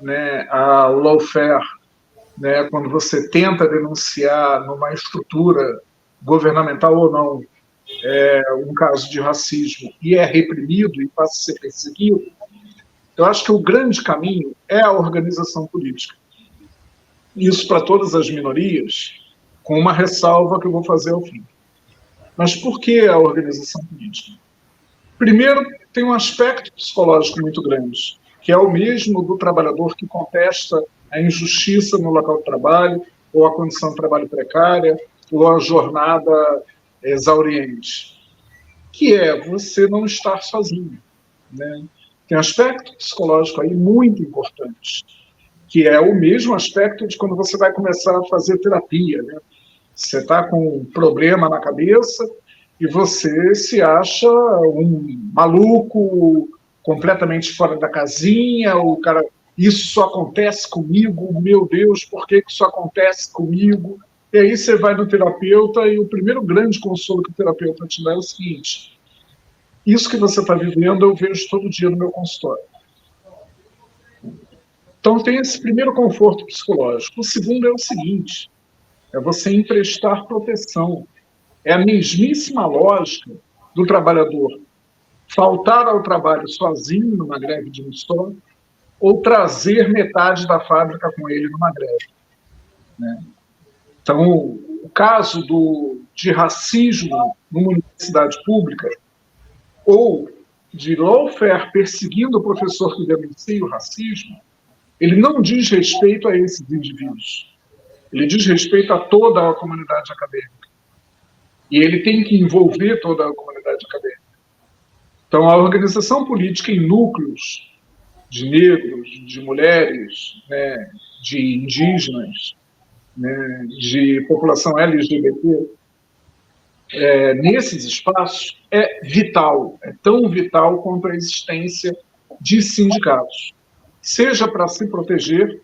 né, ao lawfare, né, quando você tenta denunciar numa estrutura governamental ou não um caso de racismo e é reprimido e passa a ser perseguido, eu acho que o grande caminho é a organização política. Isso para todas as minorias, com uma ressalva que eu vou fazer ao fim. Mas por que a organização política? Primeiro, tem um aspecto psicológico muito grande, que é o mesmo do trabalhador que contesta a injustiça no local de trabalho, ou a condição de trabalho precária, ou a jornada exauriente, que é você não estar sozinho, né? Tem um aspecto psicológico aí muito importante, que é o mesmo aspecto de quando você vai começar a fazer terapia, né? Você está com um problema na cabeça e você se acha um maluco completamente fora da casinha, o cara, isso só acontece comigo, meu Deus, por que isso acontece comigo? E aí você vai no terapeuta e o primeiro grande consolo que o terapeuta te dá é o seguinte: isso que você está vivendo eu vejo todo dia no meu consultório. Então tem esse primeiro conforto psicológico. O segundo é o seguinte: é você emprestar proteção. É a mesmíssima lógica do trabalhador faltar ao trabalho sozinho numa greve de um só, ou trazer metade da fábrica com ele numa greve, né? Então, o caso de racismo numa universidade pública, ou de lawfare perseguindo o professor que denuncia o racismo, ele não diz respeito a esses indivíduos. Ele diz respeito a toda a comunidade acadêmica. E ele tem que envolver toda a comunidade acadêmica. Então, a organização política em núcleos de negros, de mulheres, né, de indígenas, né, de população LGBT, nesses espaços é vital, é tão vital quanto a existência de sindicatos, seja para se proteger,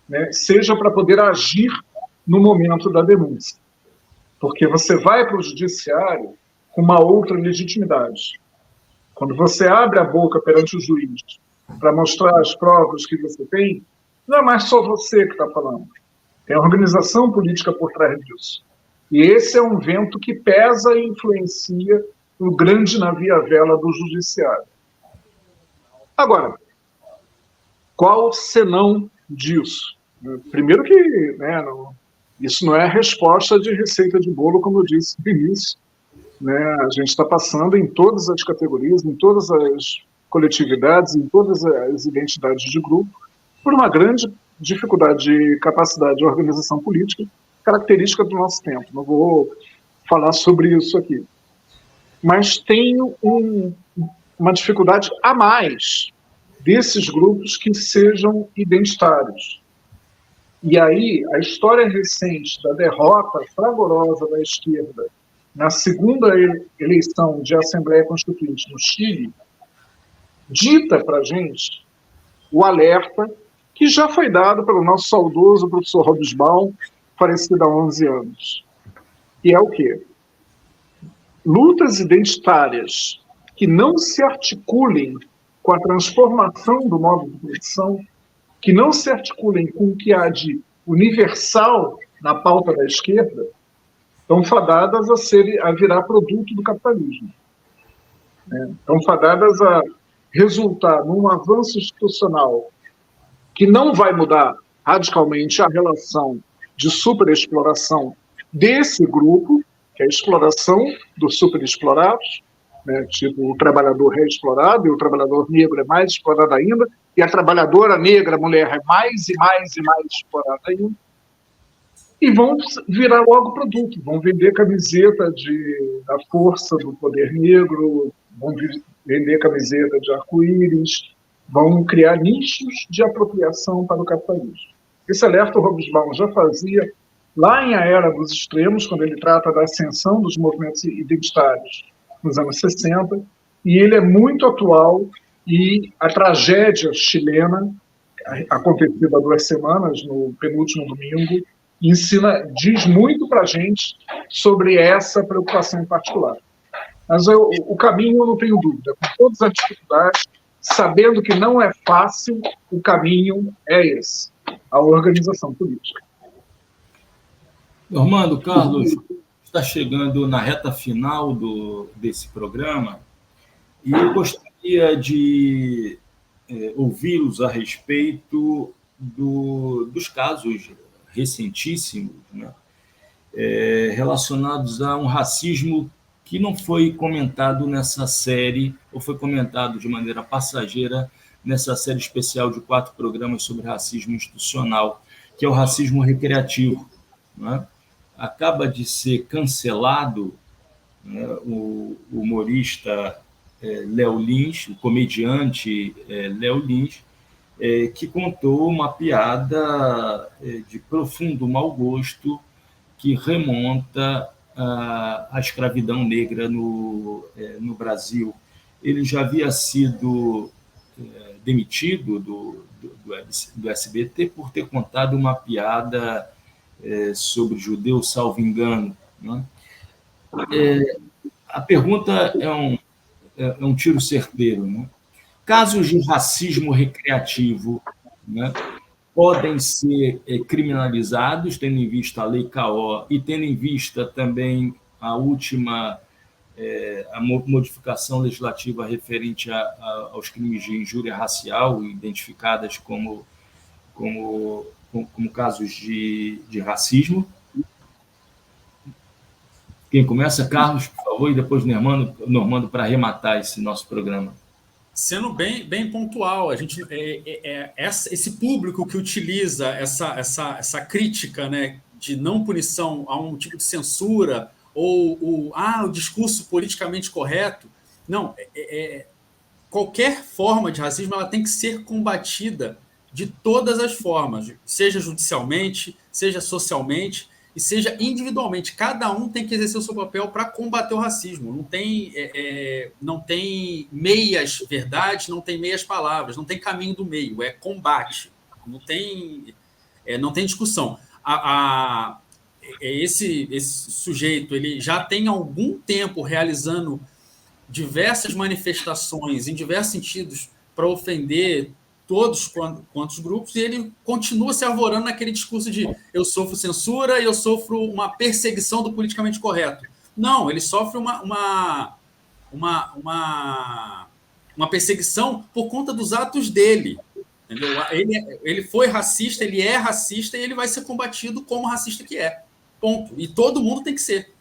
né, seja para poder agir no momento da denúncia. Porque você vai para o judiciário com uma outra legitimidade. Quando você abre a boca perante o juiz para mostrar as provas que você tem, não é mais só você que está falando. Tem a organização política por trás disso. E esse é um vento que pesa e influencia o grande navio à vela do judiciário. Agora, qual o senão disso? Primeiro que, né, isso não é a resposta de receita de bolo, como eu disse no início, né? A gente está passando em todas as categorias, em todas as coletividades, em todas as identidades de grupo, por uma grande dificuldade de capacidade de organização política, característica do nosso tempo. Não vou falar sobre isso aqui. Mas tem uma dificuldade a mais desses grupos que sejam identitários. E aí, a história recente da derrota fragorosa da esquerda na segunda eleição de Assembleia Constituinte no Chile, dita para a gente o alerta que já foi dado pelo nosso saudoso professor Hobsbawm, falecido há 11 anos. E é o quê? Lutas identitárias que não se articulem com a transformação do modo de produção, que não se articulem com o que há de universal na pauta da esquerda, estão fadadas a virar produto do capitalismo. Estão fadadas a resultar num avanço institucional que não vai mudar radicalmente a relação de superexploração desse grupo, que é a exploração dos superexplorados, né, tipo o trabalhador é explorado e o trabalhador negro é mais explorado ainda, e a trabalhadora negra, a mulher, é mais e mais e mais explorada ainda. E vão virar logo produto, vão vender camiseta da força do poder negro, vão vender camiseta de arco-íris, vão criar nichos de apropriação para o capitalismo. Esse alerta o Hobsbawm já fazia lá em A Era dos Extremos, quando ele trata da ascensão dos movimentos identitários nos anos 60, e ele é muito atual, e a tragédia chilena, acontecida há 2 semanas, no penúltimo domingo, diz muito para a gente sobre essa preocupação em particular. Mas o caminho, eu não tenho dúvida, com todas as dificuldades, sabendo que não é fácil, o caminho é esse, a organização política. Normando, Carlos, está chegando na reta final desse programa e eu gostaria de ouvi-los a respeito dos casos recentíssimos, né, relacionados a um racismo que não foi comentado nessa série, ou foi comentado de maneira passageira nessa série especial de 4 programas sobre racismo institucional, que é o racismo recreativo, né? Acaba de ser cancelado, né, o humorista Léo Lins, o comediante Léo Lins, que contou uma piada de profundo mau gosto que remonta à escravidão negra no Brasil. Ele já havia sido demitido do SBT por ter contado uma piada sobre judeu, salvo engano, né? A pergunta é um tiro certeiro, né? Casos de racismo recreativo, né, podem ser criminalizados, tendo em vista a Lei K.O. e tendo em vista também a última a modificação legislativa referente aos crimes de injúria racial, identificadas como casos de racismo. Quem começa? Carlos, por favor, e depois Normando para arrematar esse nosso programa. Sendo bem pontual, a gente esse público que utiliza essa crítica, né, de não punição a um tipo de censura ou o discurso politicamente correto, não, qualquer forma de racismo ela tem que ser combatida de todas as formas, seja judicialmente, seja socialmente e seja individualmente. Cada um tem que exercer o seu papel para combater o racismo. Não tem meias verdades, não tem meias palavras, não tem caminho do meio, é combate. Não tem discussão. Esse sujeito ele já tem algum tempo realizando diversas manifestações em diversos sentidos para ofender todos quantos grupos, e ele continua se arvorando naquele discurso de eu sofro censura e eu sofro uma perseguição do politicamente correto. Não, ele sofre uma perseguição por conta dos atos dele. Entendeu? Ele foi racista, ele é racista e ele vai ser combatido como racista que é. Ponto. E todo mundo tem que ser.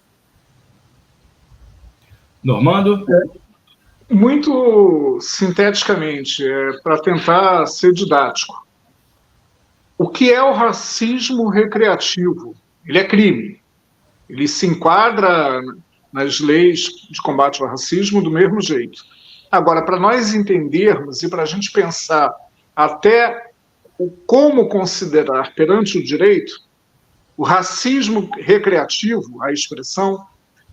Normando? Muito sinteticamente, para tentar ser didático. O que é o racismo recreativo? Ele é crime. Ele se enquadra nas leis de combate ao racismo do mesmo jeito. Agora, para nós entendermos e para a gente pensar até como considerar perante o direito, o racismo recreativo, a expressão,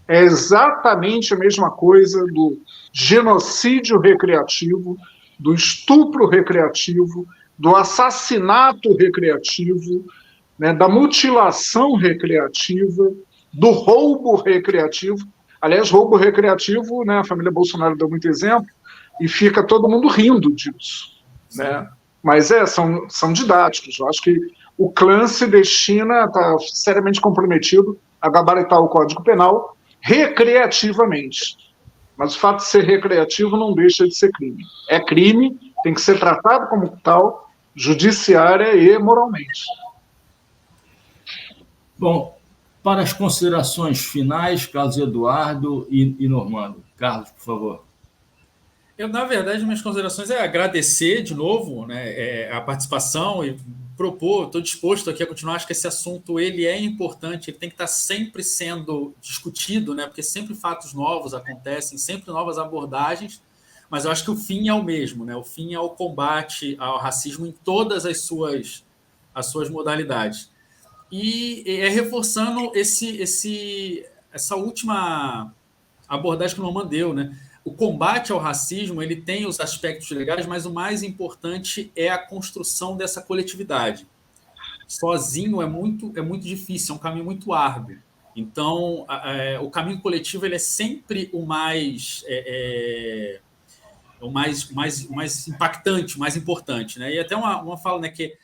é exatamente a mesma coisa do genocídio recreativo, do estupro recreativo, do assassinato recreativo, né, da mutilação recreativa, do roubo recreativo. Aliás, roubo recreativo, né, a família Bolsonaro deu muito exemplo, e fica todo mundo rindo disso, né? Mas são didáticos. Eu acho que o clã se destina, está seriamente comprometido a gabaritar o Código Penal recreativamente. Mas o fato de ser recreativo não deixa de ser crime. É crime, tem que ser tratado como tal, judiciária e moralmente. Bom, para as considerações finais, Carlos Eduardo e Normando. Carlos, por favor. Na verdade, minhas considerações é agradecer de novo, né, a participação e propor, estou disposto aqui a continuar, acho que esse assunto ele é importante, ele tem que estar sempre sendo discutido, né, porque sempre fatos novos acontecem, sempre novas abordagens, mas eu acho que o fim é o mesmo, né, o fim é o combate ao racismo em todas as suas modalidades. e é reforçando essa última abordagem que o Norman deu, né? O combate ao racismo, ele tem os aspectos legais, mas o mais importante é a construção dessa coletividade. Sozinho é muito difícil, é um caminho muito árduo. Então, o caminho coletivo ele é sempre o mais impactante, o mais importante, né? E até uma fala, né, que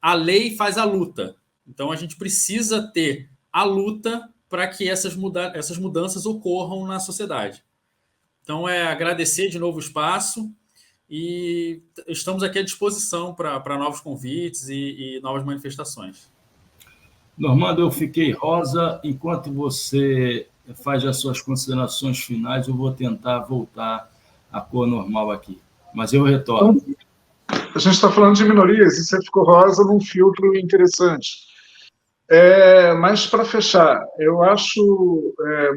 a lei faz a luta. Então, a gente precisa ter a luta para que essas mudanças ocorram na sociedade. Então, agradecer de novo o espaço e estamos aqui à disposição para novos convites e novas manifestações. Normando, eu fiquei rosa. Enquanto você faz as suas considerações finais, eu vou tentar voltar à cor normal aqui. Mas eu retorno. A gente está falando de minorias e você ficou rosa num filtro interessante. Mas, para fechar, eu acho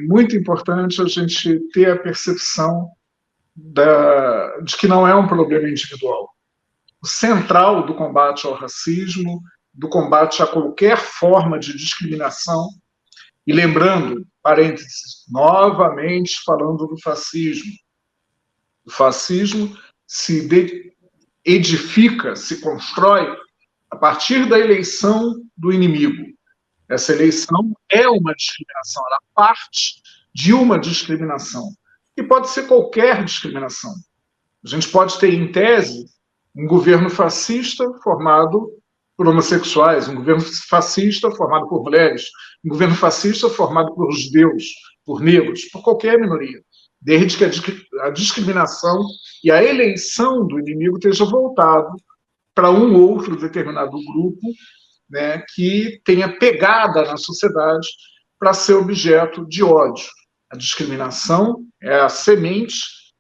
muito importante a gente ter a percepção de que não é um problema individual. O central do combate ao racismo, do combate a qualquer forma de discriminação, e lembrando, parênteses, novamente falando do fascismo. O fascismo se edifica, se constrói a partir da eleição do inimigo. Essa eleição é uma discriminação, ela parte de uma discriminação. E pode ser qualquer discriminação. A gente pode ter, em tese, um governo fascista formado por homossexuais, um governo fascista formado por mulheres, um governo fascista formado por judeus, por negros, por qualquer minoria, desde que a discriminação e a eleição do inimigo esteja voltado para um outro determinado grupo, né, que tenha pegada na sociedade para ser objeto de ódio. A discriminação é a semente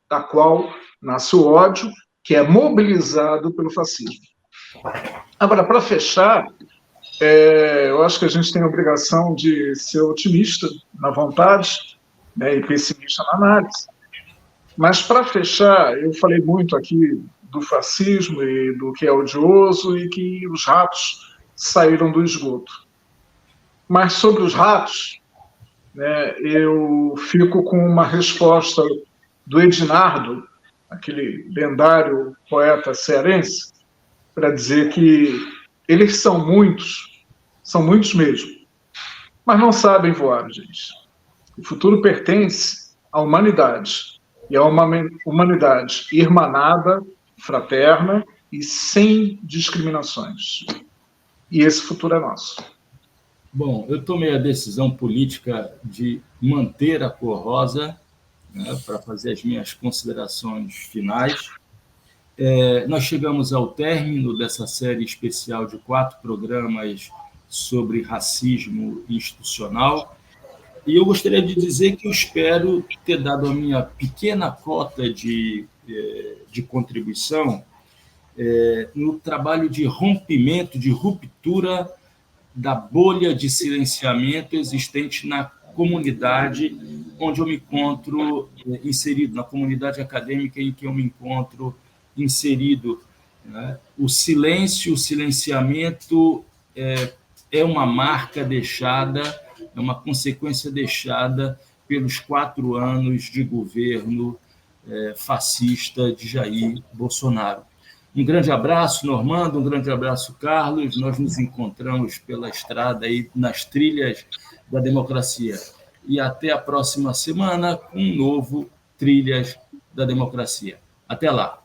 da qual nasce o ódio, que é mobilizado pelo fascismo. Agora, para fechar, eu acho que a gente tem a obrigação de ser otimista na vontade, né, e pessimista na análise. Mas, para fechar, eu falei muito aqui do fascismo e do que é odioso e que os ratos saíram do esgoto. Mas, sobre os ratos, né, eu fico com uma resposta do Edinardo, aquele lendário poeta cearense, para dizer que eles são muitos mesmo, mas não sabem voar, gente. O futuro pertence à humanidade, e a uma humanidade irmanada, fraterna e sem discriminações. E esse futuro é nosso. Bom, eu tomei a decisão política de manter a cor rosa, né, para fazer as minhas considerações finais. Nós chegamos ao término dessa série especial de 4 programas sobre racismo institucional, e eu gostaria de dizer que eu espero ter dado a minha pequena cota de contribuição no trabalho de rompimento, de ruptura da bolha de silenciamento existente na comunidade onde eu me encontro inserido, na comunidade acadêmica em que eu me encontro inserido, né? O silêncio, o silenciamento é uma marca deixada, é uma consequência deixada pelos 4 anos de governo fascista de Jair Bolsonaro. Um grande abraço, Normando, um grande abraço, Carlos. Nós nos encontramos pela estrada aí nas trilhas da democracia. E até a próxima semana com um novo Trilhas da Democracia. Até lá.